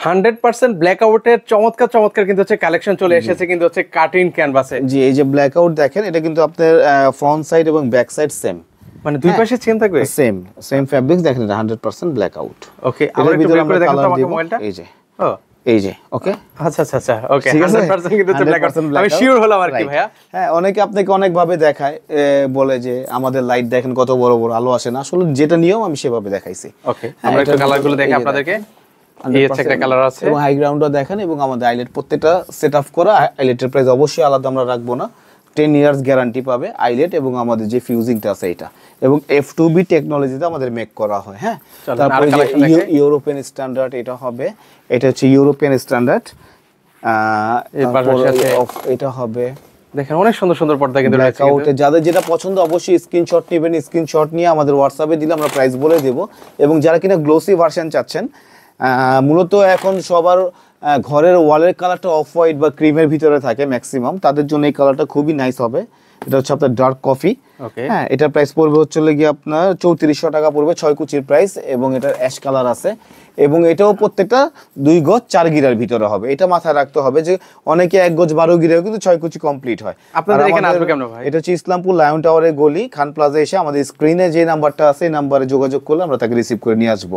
100% black আউটের চমৎকার চমৎকার কিন্তু হচ্ছে কালেকশন চলে এসেছে কিন্তু হচ্ছে কাটিং ক্যানভাসে। জি, এই যে ব্ল্যাক আউট দেখেন, এটা কিন্তু আপনার ফ্রন্ট সাইড এবং ব্যাক সাইড সেম, মানে দুই পাশে সেম থাকবে, সেম ফেব্রিক্স দেখেন, এটা 100% ব্ল্যাক আউট। ওকে, আমরা একটু বের করে দেখাতে আমাকে মোবাইলটা। এই যে এই যে ওকে, আচ্ছা আচ্ছা আচ্ছা, ওকে 100% কিন্তু হচ্ছে ব্ল্যাক আউট, আমি শিওর হলাম আর কি ভাইয়া। হ্যাঁ, অনেকে আপনাকে অনেক ভাবে দেখায়, বলে যে আমাদের লাইট দেখেন কত বড় বড়, আলো আসে না, আসলে যেটা নিয়ম আমি সেভাবে দেখাইছি। ওকে, আমরা একটু কালারগুলো দেখে আপনাদেরকে। এই হচ্ছে একটা কালার আছে এবং হাই গ্রাউন্ডও দেখেন, এবং আমাদের আইলেট প্রত্যেকটা সেটআপ করা। আইলেটের প্রাইস অবশ্যই আলাদা আমরা রাখবো না, 10 ইয়ার্স গ্যারান্টি পাবে আইলেট, এবং আমাদের যে ফিউজিংটা আছে এটা, এবং F2B টেকনোলজিতে আমাদের মেক করা হয়। হ্যাঁ, তারপরে যে ইউরোপিয়ান স্ট্যান্ডার্ড এটা হবে, এটা হচ্ছে ইউরোপিয়ান স্ট্যান্ডার্ড। এটা হবে, দেখেন অনেক সুন্দর সুন্দর পর্দা কিন্তু ব্ল্যাক আউটে। যাদের যেটা পছন্দ অবশ্যই স্ক্রিনশট নেবেন, স্ক্রিনশট নিয়ে আমাদের হোয়াটসঅ্যাপে দিলে আমরা প্রাইস বলে দেব। এবং যারা কিনা গ্লোসি ভার্সন চাচ্ছেন, মূলত এখন সবার ঘরের ওয়ালের কালারটা অফ হোয়াইট বা ক্রিমের ভিতরে থাকে ম্যাক্সিমাম, তাদের জন্য এই কালারটা খুবই নাইস হবে। এটা হচ্ছে আপনার ডার্ক কফি। হ্যাঁ, এটার প্রাইস পড়বে হচ্ছে গিয়ে আপনার 3400 টাকা পড়বে, 6 কুচির প্রাইস, এবং এটার অ্যাশ কালার আছে, এবং এটাও প্রত্যেকটা 2 গজ 4 গিরার ভিতরে হবে। এটা মাথায় রাখতে হবে যে অনেকে 1 গজ 12 গিরাও কিন্তু 6 কুচি কমপ্লিট হয়। আপনাদের এখানে আসবে কেমন ভাই? এটা হচ্ছে ইসলামপুর লায়ন টাওয়ারের গলি, খান প্লাজা এসে আমাদের স্ক্রিনে যে নাম্বারটা আছে এই নাম্বারে যোগাযোগ করলে আমরা তাকে রিসিভ করে নিয়ে আসবো।